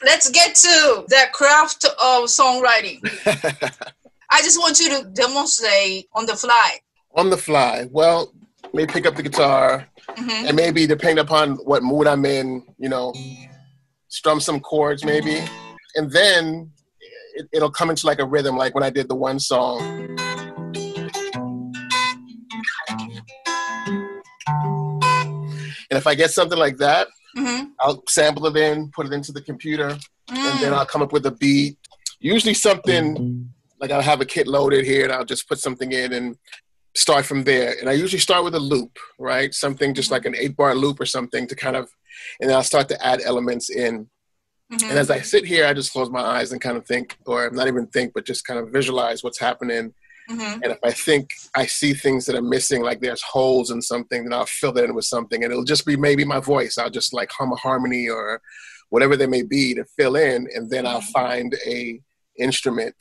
let's get to the craft of songwriting. I just want you to demonstrate on the fly. On the fly. Well, maybe pick up the guitar and maybe depending upon what mood I'm in, you know, strum some chords maybe. And then it'll come into like a rhythm, like when I did the one song. And if I get something like that, I'll sample it in, put it into the computer, and then I'll come up with a beat. Usually something, like I'll have a kit loaded here and I'll just put something in and start from there. And I usually start with a loop, right? Something just like an 8-bar loop or something to kind of, and then I'll start to add elements in. And as I sit here, I just close my eyes and kind of think, or not even think, but just kind of visualize what's happening. And if I think I see things that are missing, like there's holes in something, then I'll fill that in with something. And it'll just be maybe my voice. I'll just like hum a harmony or whatever there may be to fill in. And then I'll find a instrument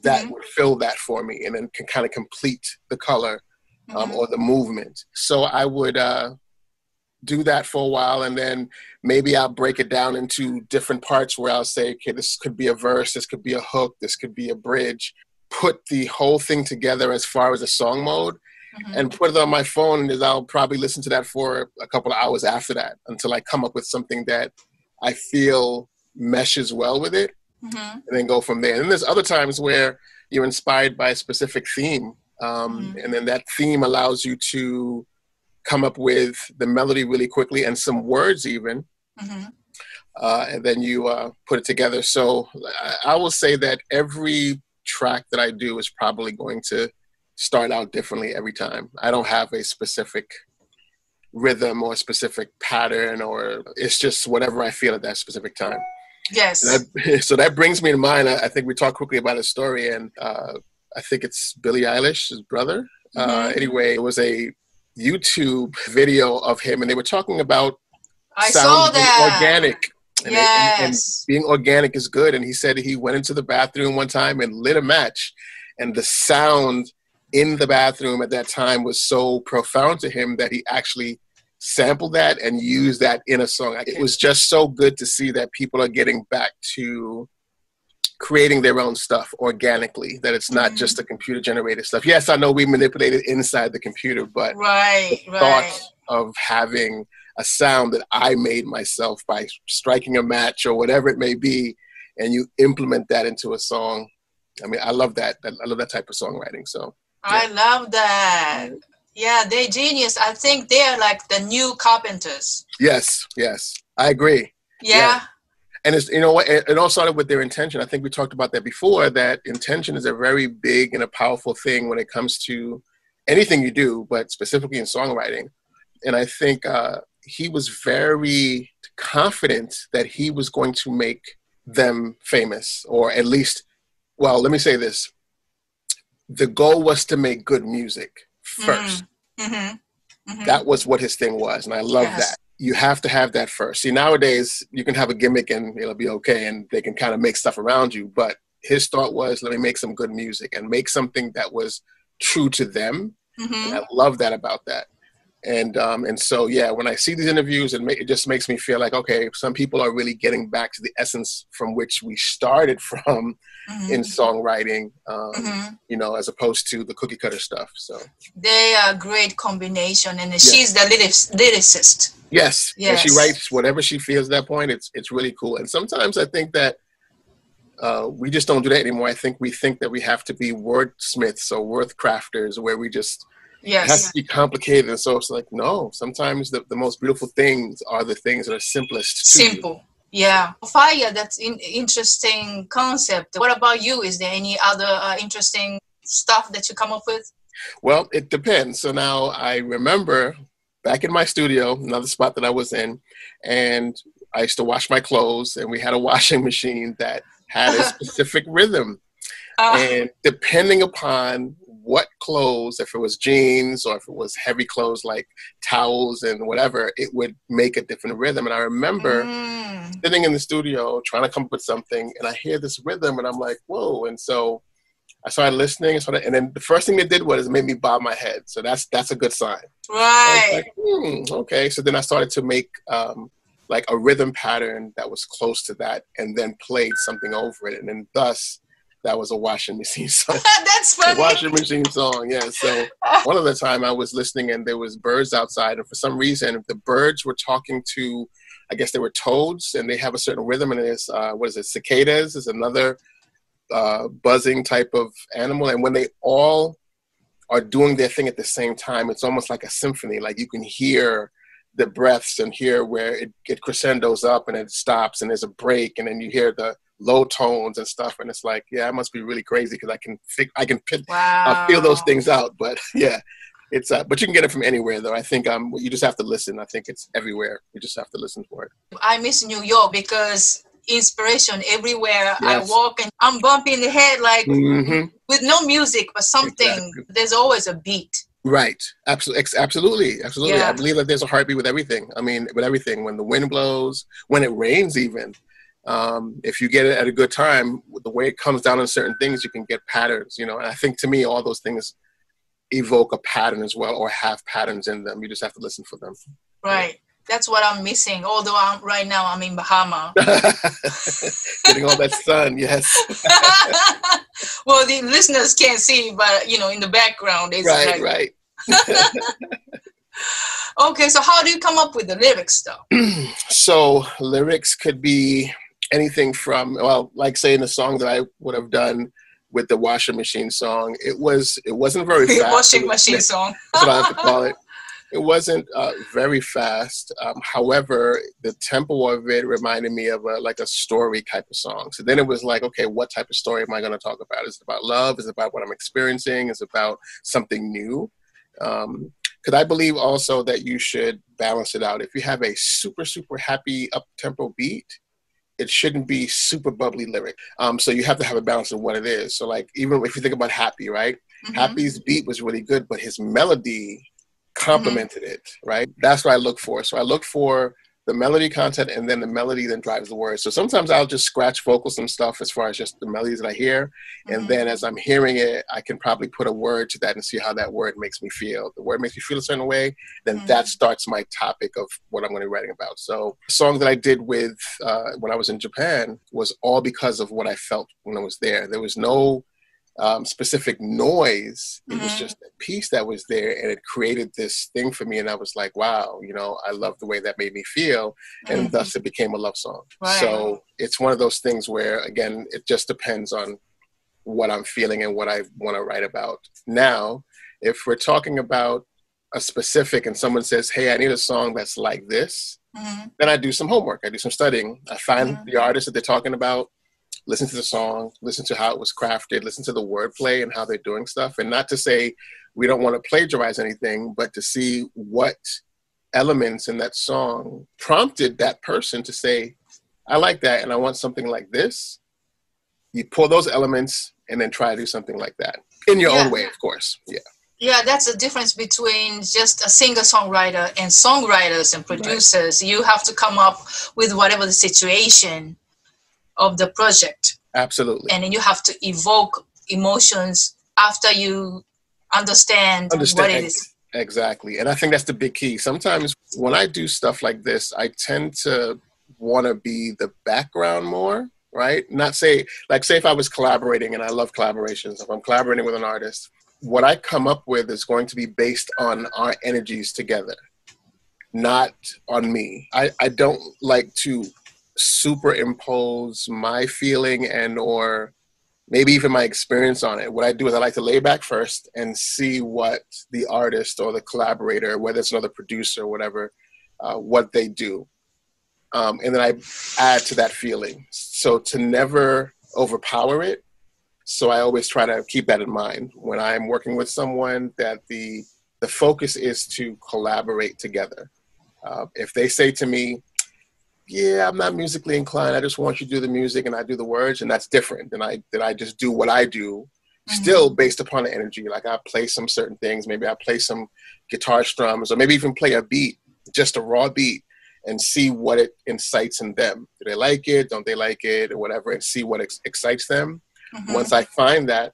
that would fill that for me and then can kind of complete the color or the movement. So I would do that for a while, and then maybe I'll break it down into different parts where I'll say, okay, this could be a verse, this could be a hook, this could be a bridge. Put the whole thing together as far as a song mode and put it on my phone, and I'll probably listen to that for a couple of hours after that until I come up with something that I feel meshes well with it, and then go from there. And then there's other times where you're inspired by a specific theme, and then that theme allows you to come up with the melody really quickly and some words even, and then you put it together. So I will say that every track that I do is probably going to start out differently every time. I don't have a specific rhythm or a specific pattern, or it's just whatever I feel at that specific time. Yes. So that brings me to mind. I think we talked quickly about a story, and I think it's Billy Eilish, his brother. Anyway, it was a YouTube video of him, and they were talking about saw that. Organic. And Yes. being organic is good. And he said he went into the bathroom one time and lit a match, and the sound in the bathroom at that time was so profound to him that he actually sampled that and used that in a song. It was just so good to see that people are getting back to creating their own stuff organically, that it's not just the computer generated stuff. Yes, I know we manipulate it inside the computer, but the thought of having a sound that I made myself by striking a match or whatever it may be, and you implement that into a song. I mean, I love that. I love that type of songwriting. So yeah. I love that. Yeah, they're genius. I think they're like the new carpenters. Yes, I agree. Yeah. And it's, you know what, it all started with their intention. I think we talked about that before, that intention is a very big and a powerful thing when it comes to anything you do, but specifically in songwriting. And I think he was very confident that he was going to make them famous, or at least, well, let me say this. The goal was to make good music first. That was what his thing was. And I love that. You have to have that first. See, nowadays you can have a gimmick and it'll be okay, and they can kind of make stuff around you. But his thought was, let me make some good music and make something that was true to them. And I love that about that. And so, yeah, when I see these interviews, it just makes me feel like, okay, some people are really getting back to the essence from which we started from in songwriting, you know, as opposed to the cookie cutter stuff. So they are a great combination, and she's the lyricist. Yes. And she writes whatever she feels at that point. It's really cool. And sometimes I think that we just don't do that anymore. I think we think that we have to be wordsmiths or word crafters, where we just it has to be complicated. And so it's like, no, sometimes the most beautiful things are the things that are simplest. Simple. Yeah. Fire, that's an interesting concept. What about you? Is there any other interesting stuff that you come up with? Well, it depends. So now I remember back in my studio, another spot that I was in, and I used to wash my clothes, and we had a washing machine that had a specific rhythm. And depending upon what clothes, if it was jeans or if it was heavy clothes like towels and whatever, it would make a different rhythm. And I remember sitting in the studio trying to come up with something, and I hear this rhythm and I'm like, whoa. And so I started listening, and then the first thing it did was it made me bob my head. So that's a good sign. Right. I was like, okay. So then I started to make like a rhythm pattern that was close to that, and then played something over it, and then thus that was a washing machine song. That's funny. A washing machine song, yeah. So one of the time I was listening and there was birds outside, and for some reason the birds were talking to, I guess they were toads, and they have a certain rhythm, and it's cicadas is another buzzing type of animal, and when they all are doing their thing at the same time, it's almost like a symphony. Like you can hear the breaths and hear where it crescendos up and it stops and there's a break, and then you hear the low tones and stuff, and it's like, yeah, I must be really crazy because I can feel those things out. But yeah, it's but you can get it from anywhere though. I think you just have to listen. I think it's everywhere. You just have to listen for it. I miss New York because inspiration everywhere. Yes. I walk and I'm bumping the head like with no music but something. Exactly. There's always a beat. Right. Absolutely. Yeah. I believe that there's a heartbeat with everything. I mean, with everything. When the wind blows, when it rains even. If you get it at a good time, the way it comes down on certain things, you can get patterns, you know. And I think to me, all those things evoke a pattern as well, or have patterns in them. You just have to listen for them. Right. Yeah. That's what I'm missing. Although right now I'm in Bahama. Getting all that sun, yes. Well, the listeners can't see, but you know, in the background, it's right. Okay, so how do you come up with the lyrics, though? So lyrics could be anything from, well, like say in the song that I would have done with the washing machine song, it wasn't very fast. Washing machine song. That's what I have to call it. It wasn't very fast. However, the tempo of it reminded me of like a story type of song. So then it was like, okay, what type of story am I going to talk about? Is it about love? Is it about what I'm experiencing? Is it about something new? Because I believe also that you should balance it out. If you have a super, super happy up-tempo beat, it shouldn't be super bubbly lyric. So you have to have a balance of what it is. So like, even if you think about Happy, right? Mm-hmm. Happy's beat was really good, but his melody complemented it, right? That's what I look for. So I look for the melody content, and then the melody then drives the words. So sometimes I'll just scratch vocals and stuff as far as just the melodies that I hear. And then as I'm hearing it, I can probably put a word to that and see how that word makes me feel. The word makes me feel a certain way, then that starts my topic of what I'm going to be writing about. So the song that I did with when I was in Japan was all because of what I felt when I was there. There was no specific noise. It was just a piece that was there, and it created this thing for me, and I was like, wow, you know, I love the way that made me feel, and thus it became a love song. Right. So it's one of those things where, again, it just depends on what I'm feeling and what I want to write about. Now, if we're talking about a specific and someone says, hey, I need a song that's like this, then I do some homework. I do some studying. I find the artist that they're talking about, listen to the song, listen to how it was crafted, listen to the wordplay and how they're doing stuff. And not to say we don't want to plagiarize anything, but to see what elements in that song prompted that person to say, I like that and I want something like this. You pull those elements and then try to do something like that in your own way, of course. Yeah. Yeah, that's the difference between just a singer-songwriter and songwriters and producers. Right. You have to come up with whatever the situation of the project. Absolutely. And then you have to evoke emotions after you understand what it is. Exactly. And I think that's the big key. Sometimes when I do stuff like this, I tend to want to be the background more, right? Not say, like say if I was collaborating, and I love collaborations, if I'm collaborating with an artist, what I come up with is going to be based on our energies together, not on me. I don't like to superimpose my feeling and or maybe even my experience on it. What I do is I like to lay back first and see what the artist or the collaborator, whether it's another producer or whatever, what they do. And then I add to that feeling. So to never overpower it. So I always try to keep that in mind when I'm working with someone, that the focus is to collaborate together. If they say to me, yeah, I'm not musically inclined, I just want you to do the music and I do the words, and that's different than I just do what I do, still based upon the energy. Like I play some certain things, maybe I play some guitar strums, or maybe even play a beat, just a raw beat, and see what it incites in them. Do they like it? Don't they like it? Or whatever, and see what excites them. Once I find that,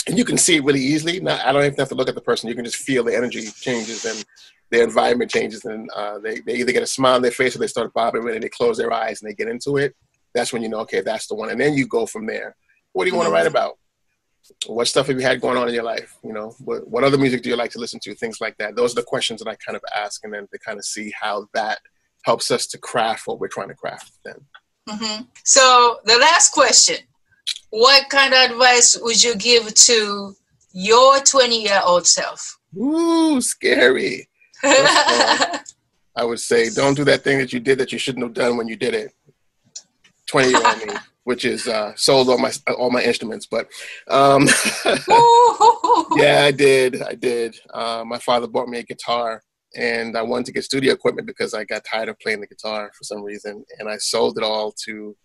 and you can see it really easily. I don't even have to look at the person. You can just feel the energy changes, and their environment changes, and they either get a smile on their face or they start bobbing and they close their eyes and they get into it. That's when you know, okay, that's the one. And then you go from there. What do you want to write about? What stuff have you had going on in your life? You know, what other music do you like to listen to? Things like that. Those are the questions that I kind of ask, and then to kind of see how that helps us to craft what we're trying to craft then. So the last question, what kind of advice would you give to your 20-year-old self? Ooh, scary. I would say, don't do that thing that you did that you shouldn't have done when you did it. 20-year-old me, which is sold all my instruments. But yeah, I did. My father bought me a guitar, and I wanted to get studio equipment because I got tired of playing the guitar for some reason, and I sold it all to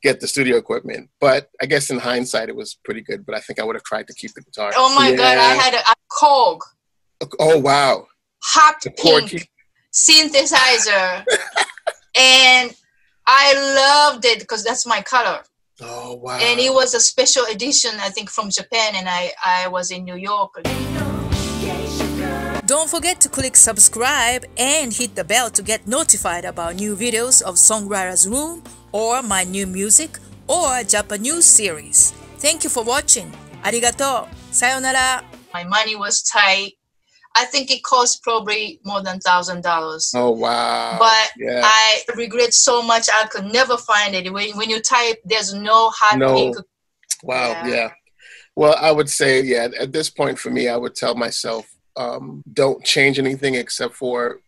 get the studio equipment. But I guess in hindsight, it was pretty good, but I think I would have tried to keep the guitar. Oh my God, I had a Korg. Oh, wow. Hot pink synthesizer. And I loved it because that's my color. Oh, wow. And it was a special edition, I think, from Japan, and I was in New York. Don't forget to click subscribe and hit the bell to get notified about new videos of Songwriters Room or my new music or Japanese series. Thank you for watching. Arigato. Sayonara. My money was tight. I think it cost probably more than $1,000. Oh, wow. But yeah. I regret so much. I could never find it. When you type, there's no hot pink. Wow, yeah. Well, I would say, yeah, at this point for me, I would tell myself, don't change anything except for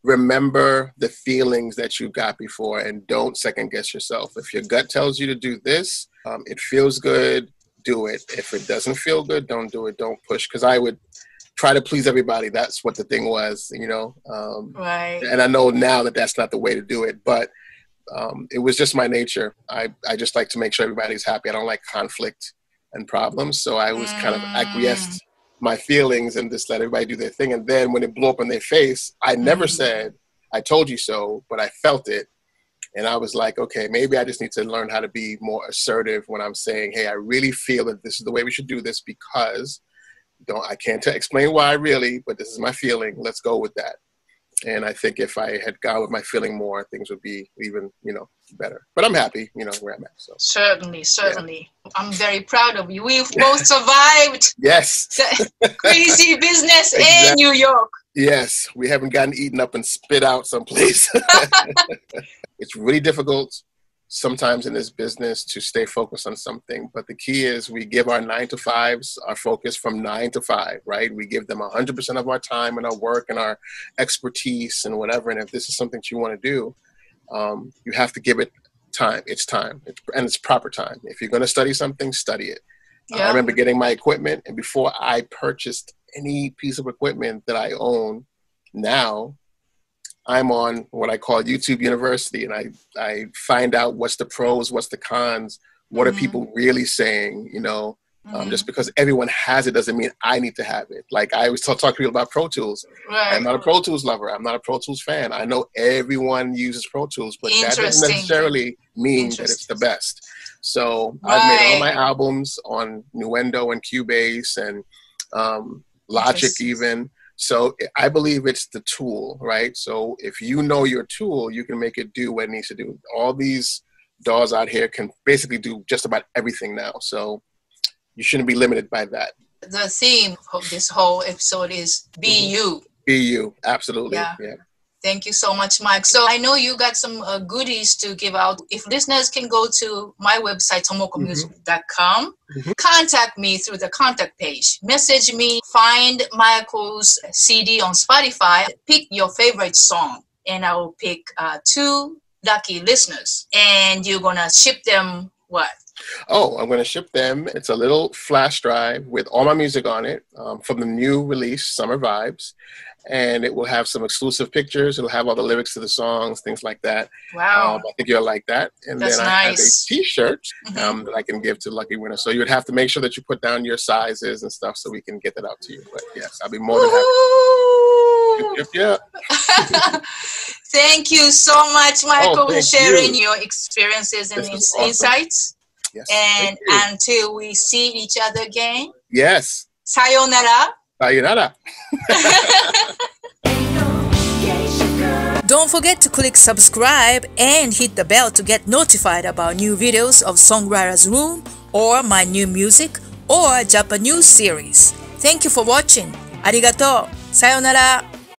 remember the feelings that you got before, and don't second guess yourself. If your gut tells you to do this, it feels good, do it. If it doesn't feel good, don't do it. Don't push. Because I would try to please everybody. That's what the thing was, you know. Right. And I know now that that's not the way to do it, but it was just my nature. I just like to make sure everybody's happy. I don't like conflict and problems. So I was kind of acquiesced my feelings and just let everybody do their thing. And then when it blew up in their face, I never said, I told you so, but I felt it. And I was like, okay, maybe I just need to learn how to be more assertive when I'm saying, hey, I really feel that this is the way we should do this because I can't explain why really, but this is my feeling. Let's go with that. And I think if I had gone with my feeling more, things would be even, you know, better. But I'm happy, you know, where I'm at. So certainly. Yeah. I'm very proud of you. We've both survived. Yes. Crazy business in New York. Yes. We haven't gotten eaten up and spit out someplace. It's really difficult sometimes in this business to stay focused on something. But the key is we give our 9-to-5s our focus from 9 to 5, right? We give them 100% of our time and our work and our expertise and whatever. And if this is something that you want to do, you have to give it time. It's time. And it's proper time. If you're going to study something, study it. Yeah. I remember getting my equipment, and before I purchased any piece of equipment that I own now, I'm on what I call YouTube University, and I find out what's the pros, what's the cons, what are people really saying, you know. Just because everyone has it doesn't mean I need to have it. Like I always talk to people about Pro Tools. Right. I'm not a Pro Tools lover. I'm not a Pro Tools fan. I know everyone uses Pro Tools, but that doesn't necessarily mean that it's the best. So I've made all my albums on Nuendo and Cubase and Logic even. So I believe it's the tool, right? So if you know your tool, you can make it do what it needs to do. All these DAWs out here can basically do just about everything now. So you shouldn't be limited by that. The theme of this whole episode is be you. Be you, absolutely. Yeah. Thank you so much, Mike. So I know you got some goodies to give out. If listeners can go to my website, tomokomusic.com, contact me through the contact page. Message me, find Michael's CD on Spotify, pick your favorite song, and I will pick 2 lucky listeners. And you're going to ship them what? Oh, I'm going to ship them. It's a little flash drive with all my music on it from the new release, Summer Vibes. And it will have some exclusive pictures. It'll have all the lyrics to the songs, things like that. Wow. I think you'll like that. And that's then nice. I have a T-shirt that I can give to lucky winners. So you would have to make sure that you put down your sizes and stuff so we can get that out to you. But yes, I'll be more than happy. Yep. Thank you so much, Michael, for sharing your experiences and insights. Yes. And until we see each other again. Yes. Sayonara. Sayonara. Don't forget to click subscribe and hit the bell to get notified about new videos of Songwriters Room or my new music or Japanese series. Thank you for watching. ありがとう。さようなら。